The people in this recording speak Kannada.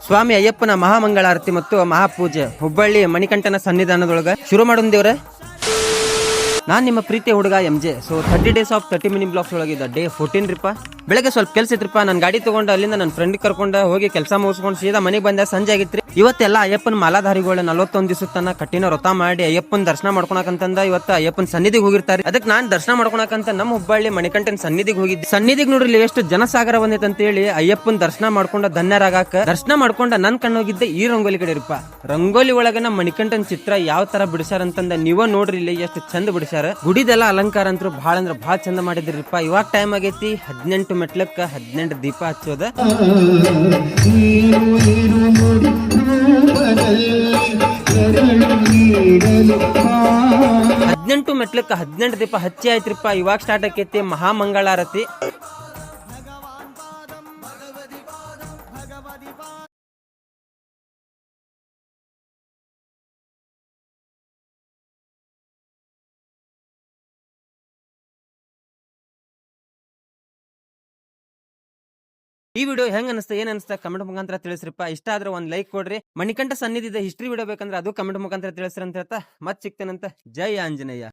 ಸ್ವಾಮಿ ಅಯ್ಯಪ್ಪನ ಮಹಾಮಂಗಳಾರತಿ ಮತ್ತು ಮಹಾಪೂಜೆ ಹುಬ್ಬಳ್ಳಿ ಮಣಿಕಂಠನ ಸನ್ನಿಧಾನದೊಳಗ ಶುರು ಮಾಡೋಣ ದೇವ್ರೆ. ನಾನ್ ನಿಮ್ಮ ಪ್ರೀತಿಯ ಹುಡುಗ MJ. So 30 days of 30 mini blogs ಒಳಗಿದ್ದ ಡೇ 14 ರೀಪ. ಬೆಳಗ್ಗೆ ಸ್ವಲ್ಪ ಕೆಲಸ ಇತ್ರಿಪ್ಪ, ನಾನು ಗಾಡಿ ತಗೊಂಡು ಅಲ್ಲಿಂದ ನನ್ನ ಫ್ರೆಂಡ್ ಕರ್ಕೊಂಡು ಹೋಗಿ ಕೆಲಸ ಮುಗಿಸ್ಕೊಂಡು ಸೀದಾ ಮನೆಗೆ ಬಂದ. ಸಂಜೆ ಆಗಿತ್ರಿ. ಇವತ್ತೆಲ್ಲ ಅಯ್ಯಪ್ಪನ ಮಾಲಾಧಾರಿಗಳು 41 ದಿವಸ ತನ ಕಠಿಣ ವ್ರತ ಮಾಡಿ ಅಯ್ಯಪ್ಪನ ದರ್ಶನ ಮಾಡ್ಕೊಳಕಂತಂದ ಇವತ್ತು ಅಯ್ಯಪ್ಪನ ಸನ್ನಿಧಿಗೆ ಹೋಗಿರ್ತಾರೆ. ಅದಕ್ಕೆ ನಾನ್ ದರ್ಶನ ಮಾಡ್ಕೊಳಕಂತ ನಮ್ಮ ಹುಬ್ಬಳ್ಳಿ ಮಣಿಕಂಠನ ಸನ್ನಿಧಿಗೆ ಹೋಗಿದ್ದೆ. ಸನ್ನಿಧಿಗೆ ನೋಡ್ರಿ ಎಷ್ಟು ಜನಸಾಗರ ಬಂದೈತೆ ಅಂತ ಹೇಳಿ ಅಯ್ಯಪ್ಪನ ದರ್ಶನ ಮಾಡ್ಕೊಂಡ ಧನ್ಯರಾಗಾಕ ದರ್ಶನ ಮಾಡ್ಕೊಂಡ ನನ್ ಕಣ್ಣು ಹೋಗಿದ್ದೆ ಈ ರಂಗೋಲಿ ಕಡೆ ಇರಪ್ಪ. ರಂಗೋಲಿ ಒಳಗ ನಮ್ಮ ಮಣಿಕಂಠನ ಚಿತ್ರ ಯಾವ ತರ ಬಿಡಿಸ್ಯಾರ ಅಂತಂದ ನೀವ ನೋಡ್ರಿ ಇಲ್ಲಿ ಎಷ್ಟು ಚಂದ ಬಿಡಿಸ್ಯಾರ. ಗುಡಿದೆಲ್ಲ ಅಲಂಕಾರ ಅಂತೂ ಬಹಳ ಅಂದ್ರ ಬಹಳ ಚಂದ ಮಾಡಿದ್ರಿಪ್ಪ. ಇವಾಗ ಟೈಮ್ ಆಗೈತಿ 18 ಮೆಟ್ಲಕ್ಕ 18 ದೀಪ ಹಚ್ಚೋದ. 18 ಮೆಟ್ಲಕ್ಕ 18 ದೀಪ ಹಚ್ಚಿ ಆಯ್ತ್ರಿಪ್ಪ. ಇವಾಗ ಸ್ಟಾರ್ಟ್ ಆಕೈತಿ ಮಹಾಮಂಗಳಾರತಿ. ಈ ವಿಡಿಯೋ ಹೆಂಗ್ ಅನಿಸ್ತಾ ಏನ್ ಅನಿಸ್ತಾ ಕಮೆಂಟ್ ಮುಖಾಂತರ ತಿಳಿಸ್ರಿಪ್ಪ. ಇಷ್ಟ ಆದ್ರೆ ಒಂದ್ ಲೈಕ್ ಕೊಡ್ರಿ. ಮಣಿಕಂಠ ಸನ್ನಿಧಿದ ಹಿಸ್ಟ್ರಿ ವಿಡಿಯೋ ಬೇಕಂದ್ರೆ ಅದು ಕಮೆಂಟ್ ಮುಖಾಂತರ ತಿಳಿಸ್ರಿ ಅಂತ ಹೇಳ್ತಾ ಮತ್ ಸಿಗ್ತೇನಂತ. ಜೈ ಆಂಜನೇಯ.